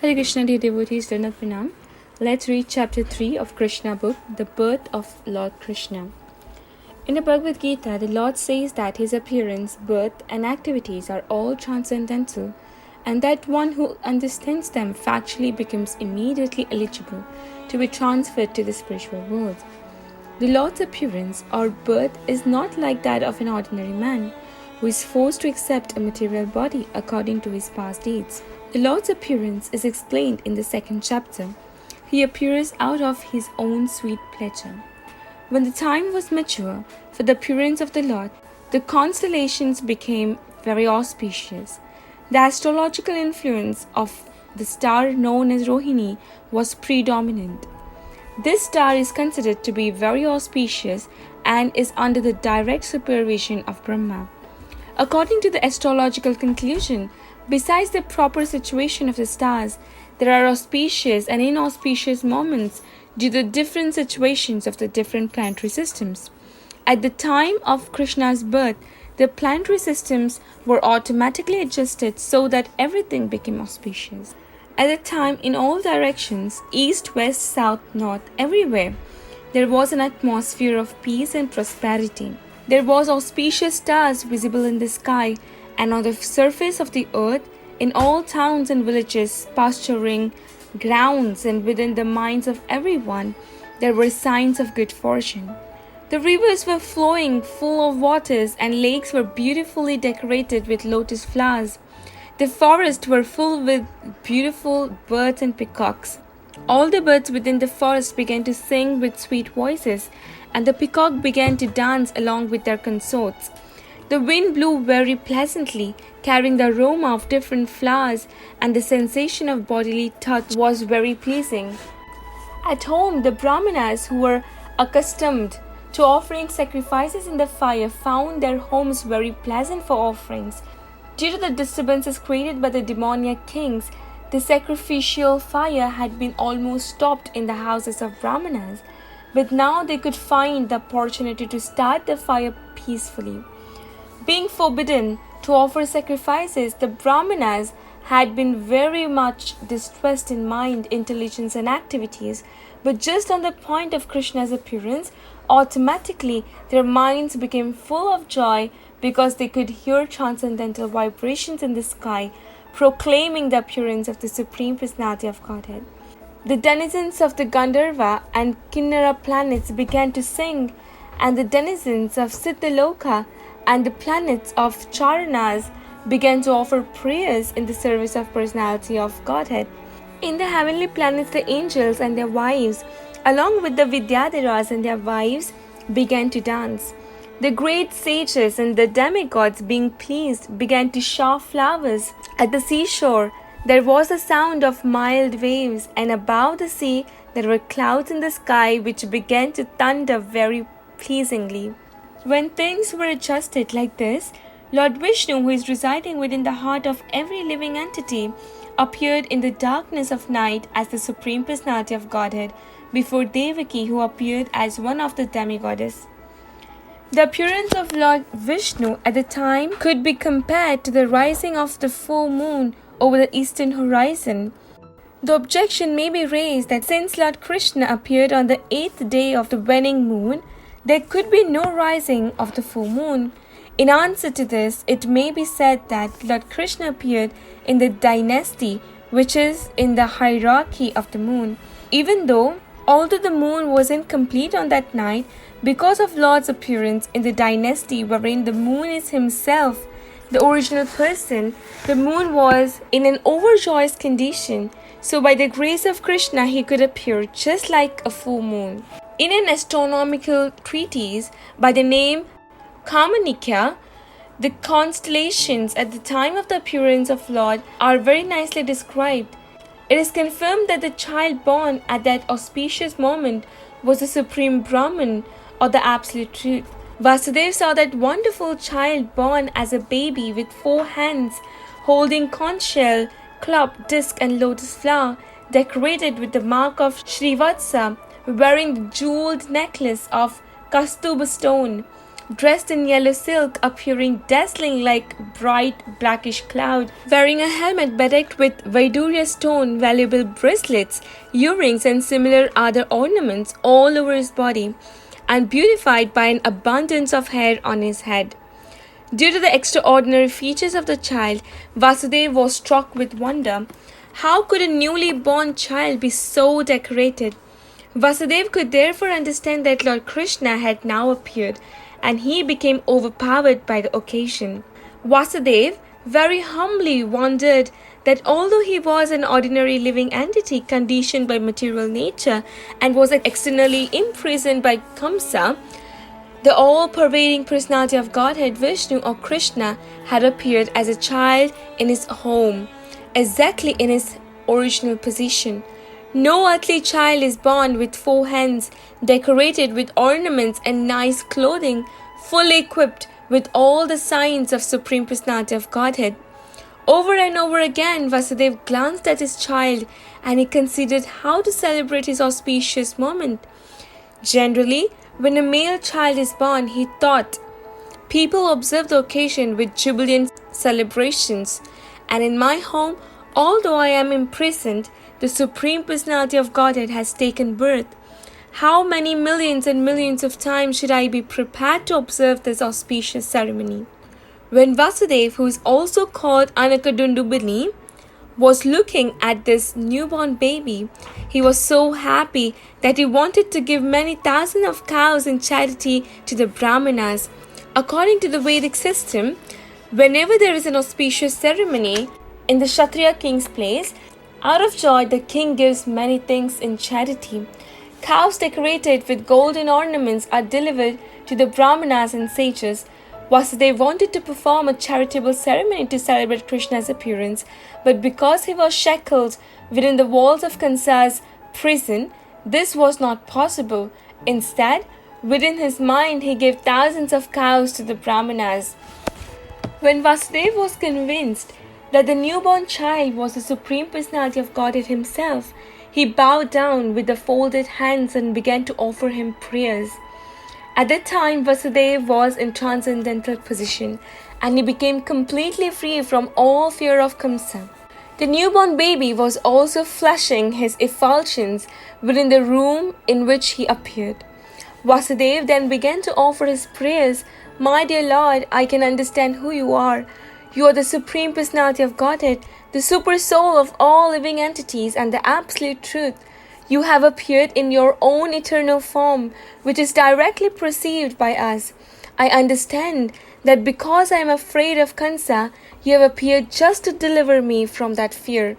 Hare Krishna, dear devotees, Dana Pranam. Let's read chapter 3 of Kṛṣṇa book, The Birth of Lord Kṛṣṇa. In the Bhagavad Gita, the Lord says that his appearance, birth and activities are all transcendental, and that one who understands them factually becomes immediately eligible to be transferred to the spiritual world. The Lord's appearance or birth is not like that of an ordinary man, who is forced to accept a material body according to his past deeds. The Lord's appearance is explained in the second chapter. He appears out of his own sweet pleasure. When the time was mature for the appearance of the Lord, the constellations became very auspicious. The astrological influence of the star known as Rohini was predominant. This star is considered to be very auspicious and is under the direct supervision of Brahma. According to the astrological conclusion, besides the proper situation of the stars, there are auspicious and inauspicious moments due to the different situations of the different planetary systems. At the time of Krishna's birth, the planetary systems were automatically adjusted so that everything became auspicious. At the time, in all directions, east, west, south, north, everywhere, there was an atmosphere of peace and prosperity. There was auspicious stars visible in the sky and on the surface of the earth, in all towns and villages, pasturing grounds, and within the minds of everyone, there were signs of good fortune. The rivers were flowing full of waters, and lakes were beautifully decorated with lotus flowers. The forests were full with beautiful birds and peacocks. All the birds within the forest began to sing with sweet voices, and the peacock began to dance along with their consorts. The wind blew very pleasantly, carrying the aroma of different flowers, and the sensation of bodily touch was very pleasing. At home, the Brahmanas, who were accustomed to offering sacrifices in the fire, found their homes very pleasant for offerings. Due to the disturbances created by the demoniac kings, the sacrificial fire had been almost stopped in the houses of Brahmanas, but now they could find the opportunity to start the fire peacefully. Being forbidden to offer sacrifices, the Brahmanas had been very much distressed in mind, intelligence and activities, but just on the point of Krishna's appearance, automatically their minds became full of joy because they could hear transcendental vibrations in the sky proclaiming the appearance of the Supreme Personality of Godhead. The denizens of the Gandharva and Kinnara planets began to sing, and the denizens of Siddhaloka and the planets of Charanas began to offer prayers in the service of Personality of Godhead. In the heavenly planets, the angels and their wives, along with the Vidyadharas and their wives, began to dance. The great sages and the demigods, being pleased, began to shower flowers. At the seashore, there was a sound of mild waves, and above the sea, there were clouds in the sky which began to thunder very pleasingly. When things were adjusted like this, Lord Vishnu, who is residing within the heart of every living entity, appeared in the darkness of night as the Supreme Personality of Godhead before Devaki, who appeared as one of the demigoddess. The appearance of Lord Vishnu at the time could be compared to the rising of the full moon over the eastern horizon. The objection may be raised that since Lord Kṛṣṇa appeared on the 8th day of the waning moon, there could be no rising of the full moon. In answer to this, it may be said that Lord Kṛṣṇa appeared in the dynasty which is in the hierarchy of the moon. Although the moon was incomplete on that night, because of Lord's appearance in the dynasty wherein the moon is himself, the original person, the moon was in an overjoyous condition, so by the grace of Kṛṣṇa he could appear just like a full moon. In an astronomical treatise by the name Kṛṣṇa, the constellations at the time of the appearance of Lord are very nicely described. It is confirmed that the child born at that auspicious moment was the Supreme Brahman or the Absolute Truth. Vasudeva saw that wonderful child born as a baby with 4 hands, holding conch shell, club, disc and lotus flower, decorated with the mark of Srivatsa, wearing the jeweled necklace of Kaustubha stone. dressed in yellow silk, appearing dazzling like bright blackish cloud, wearing a helmet bedecked with Vaidurya stone, valuable bracelets, earrings, and similar other ornaments all over his body, and beautified by an abundance of hair on his head. Due to the extraordinary features of the child, Vasudeva was struck with wonder. How could a newly born child be so decorated? Vasudeva could therefore understand that Lord Kṛṣṇa had now appeared, and he became overpowered by the occasion. Vasudeva very humbly wondered that although he was an ordinary living entity conditioned by material nature and was externally imprisoned by Kṛṣṇa, the all-pervading personality of Godhead, Vishnu or Kṛṣṇa, had appeared as a child in his home, exactly in his original position. No earthly child is born with 4 hands, decorated with ornaments and nice clothing, fully equipped with all the signs of Supreme Personality of Godhead. Over and over again, Vasudeva glanced at his child and he considered how to celebrate his auspicious moment. Generally, when a male child is born, he thought, people observe the occasion with jubilant celebrations, and in my home, although I am imprisoned, the Supreme Personality of Godhead has taken birth. How many millions and millions of times should I be prepared to observe this auspicious ceremony? When Vasudeva, who is also called Anakadundubini, was looking at this newborn baby, he was so happy that he wanted to give many thousands of cows in charity to the Brahmanas. According to the Vedic system, whenever there is an auspicious ceremony in the Kshatriya king's place, out of joy the king gives many things in charity. Cows decorated with golden ornaments are delivered to the Brahmanas and sages. Vasudeva wanted to perform a charitable ceremony to celebrate Kṛṣṇa's appearance, but because he was shackled within the walls of Kṛṣṇa's prison, this was not possible. Instead, within his mind, he gave thousands of cows to the Brahmanas. When Vasudeva was convinced that the newborn child was the Supreme Personality of Godhead himself, he bowed down with the folded hands and began to offer him prayers. At that time, Vasudeva was in transcendental position, and he became completely free from all fear of Kṛṣṇa. The newborn baby was also flushing his effulgence within the room in which he appeared. Vasudeva then began to offer his prayers. My dear Lord, I can understand who you are. You are the Supreme Personality of Godhead, the super soul of all living entities and the absolute truth. You have appeared in your own eternal form, which is directly perceived by us. I understand that because I am afraid of Kṛṣṇa, you have appeared just to deliver me from that fear.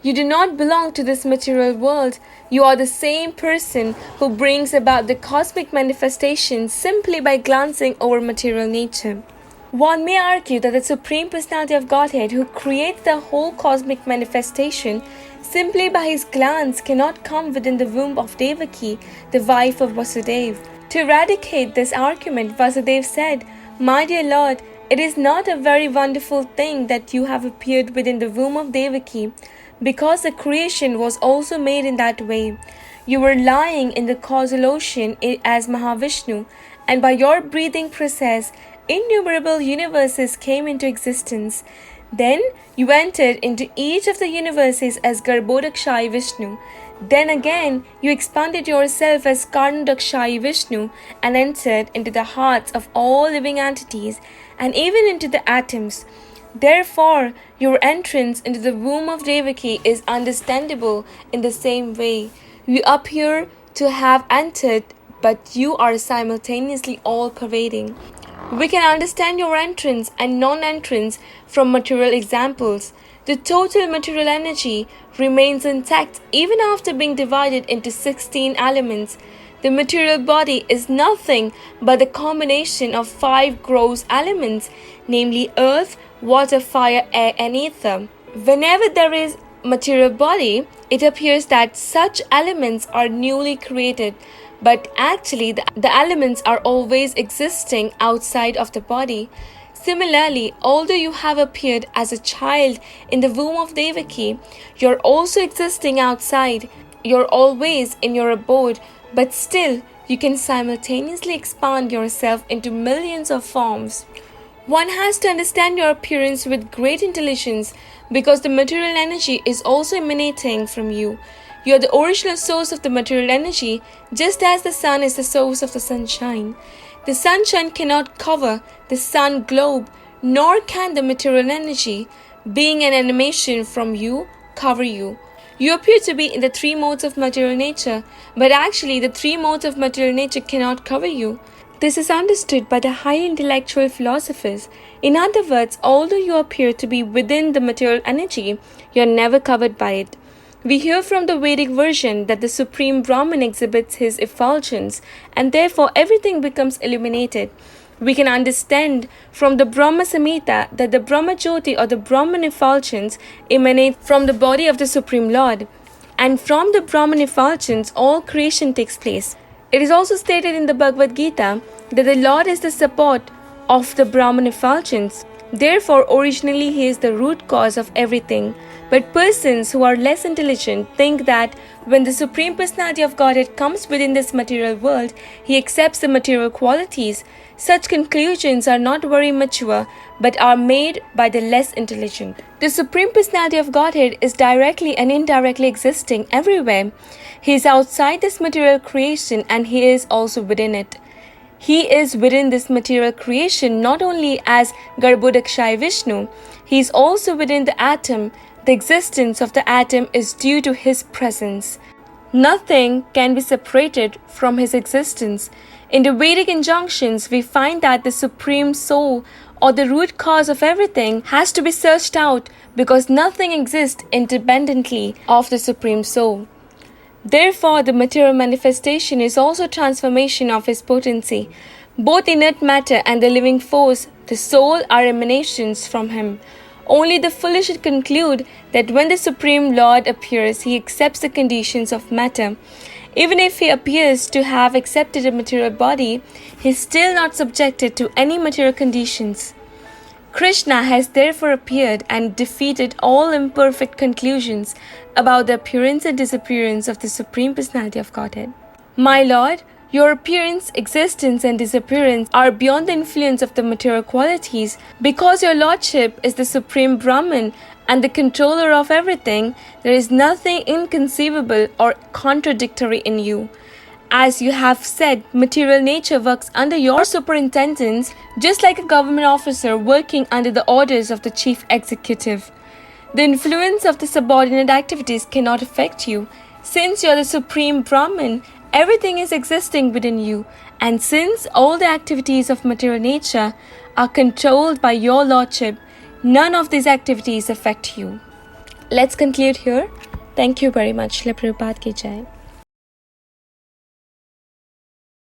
You do not belong to this material world. You are the same person who brings about the cosmic manifestations simply by glancing over material nature. One may argue that the Supreme Personality of Godhead, who creates the whole cosmic manifestation, simply by his glance cannot come within the womb of Devaki, the wife of Vasudeva. To eradicate this argument, Vasudeva said, My dear Lord, it is not a very wonderful thing that you have appeared within the womb of Devaki, because the creation was also made in that way. You were lying in the causal ocean as Mahavishnu, and by your breathing process, innumerable universes came into existence. Then you entered into each of the universes as Garbhodakshayi Vishnu. Then again you expanded yourself as Karnadakshayi Vishnu and entered into the hearts of all living entities and even into the atoms. Therefore, your entrance into the womb of Devaki is understandable in the same way. You appear to have entered, but you are simultaneously all-pervading. We can understand your entrance and non-entrance from material examples. The total material energy remains intact even after being divided into 16 elements. The material body is nothing but the combination of 5 gross elements, namely earth, water, fire, air, and ether. Whenever there is material body, it appears that such elements are newly created, but actually the elements are always existing outside of the body. Similarly, although you have appeared as a child in the womb of Devaki, you're also existing outside. You're always in your abode, but still you can simultaneously expand yourself into millions of forms. One has to understand your appearance with great intelligence because the material energy is also emanating from you. You are the original source of the material energy, just as the sun is the source of the sunshine. The sunshine cannot cover the sun globe, nor can the material energy, being an emanation from you, cover you. You appear to be in the three modes of material nature, but actually the three modes of material nature cannot cover you. This is understood by the highly intellectual philosophers. In other words, although you appear to be within the material energy, you are never covered by it. We hear from the Vedic version that the Supreme Brahman exhibits his effulgence, and therefore everything becomes illuminated. We can understand from the Brahma Samhita that the Brahma Jyoti or the Brahman effulgence emanates from the body of the Supreme Lord, and from the Brahman effulgence all creation takes place. It is also stated in the Bhagavad Gita that the Lord is the support of the Brahman effulgence. Therefore, originally he is the root cause of everything. But persons who are less intelligent think that when the Supreme Personality of Godhead comes within this material world, he accepts the material qualities. Such conclusions are not very mature, but are made by the less intelligent. The Supreme Personality of Godhead is directly and indirectly existing everywhere. He is outside this material creation and he is also within it. He is within this material creation not only as Garbhodakshaya Vishnu, he is also within the atom. The existence of the atom is due to his presence. Nothing can be separated from his existence. In the Vedic injunctions, we find that the Supreme Soul or the root cause of everything has to be searched out because nothing exists independently of the Supreme Soul. Therefore, the material manifestation is also a transformation of his potency. Both inert matter and the living force, the soul, are emanations from him. Only the foolish conclude that when the Supreme Lord appears, he accepts the conditions of matter. Even if he appears to have accepted a material body, he is still not subjected to any material conditions. Kṛṣṇa has therefore appeared and defeated all imperfect conclusions about the appearance and disappearance of the Supreme Personality of Godhead. My Lord, your appearance, existence, and disappearance are beyond the influence of the material qualities. Because your Lordship is the Supreme Brahman and the controller of everything, there is nothing inconceivable or contradictory in you. As you have said, material nature works under your superintendence, just like a government officer working under the orders of the chief executive. The influence of the subordinate activities cannot affect you. Since you are the Supreme Brahman, everything is existing within you, and since all the activities of material nature are controlled by your Lordship, none of these activities affect you. Let's conclude here. Thank you very much. Prabhupāda ki Jai.